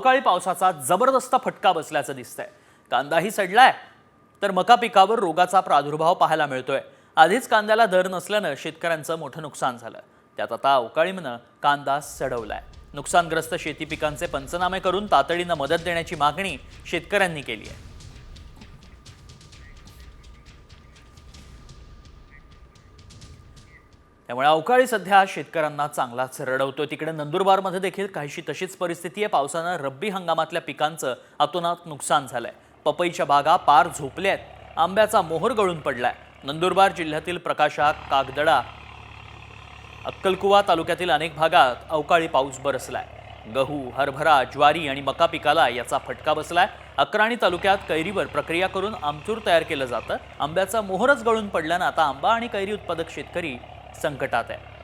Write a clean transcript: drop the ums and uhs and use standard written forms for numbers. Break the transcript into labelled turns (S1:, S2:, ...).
S1: अवकाळी पावसाचा जबरदस्त फटका बसल्याचं दिसतंय। कांदाही सडलाय तर मका पिकावर रोगाचा प्रादुर्भाव पाहायला मिळतोय। आधीच कांद्याला दर नसल्यानं शेतकऱ्यांचं मोठं नुकसान झालं, त्यात आता अवकाळीनं कांदा सडवलाय। नुकसानग्रस्त शेती पिकांचे पंचनामे करून तातडीनं मदत देण्याची मागणी शेतकऱ्यांनी केली आहे। त्यामुळे अवकाळी सध्या शेतकऱ्यांना चांगलाच रडवतोय। तिकडे नंदुरबारमध्ये देखील काहीशी तशीच परिस्थिती आहे। पावसानं रब्बी हंगामातल्या पिकांचं अतोनात नुकसान झालंय। पपईच्या बागा पार झोपल्यात, आंब्याचा मोहर गळून पडलाय। नंदुरबार जिल्ह्यातील प्रकाशा, कागदडा, अक्कलकुवा तालुक्यातील अनेक भागात अवकाळी पाऊस बरसलाय। गहू, हरभरा, ज्वारी आणि मका पिकाला याचा फटका बसलाय। अक्राणी तालुक्यात कैरीवर प्रक्रिया करून आमचूर तयार केलं जातं। आंब्याचा मोहरच गळून पडल्यानं आता आंबा आणि कैरी उत्पादक शेतकरी संकटात आहे।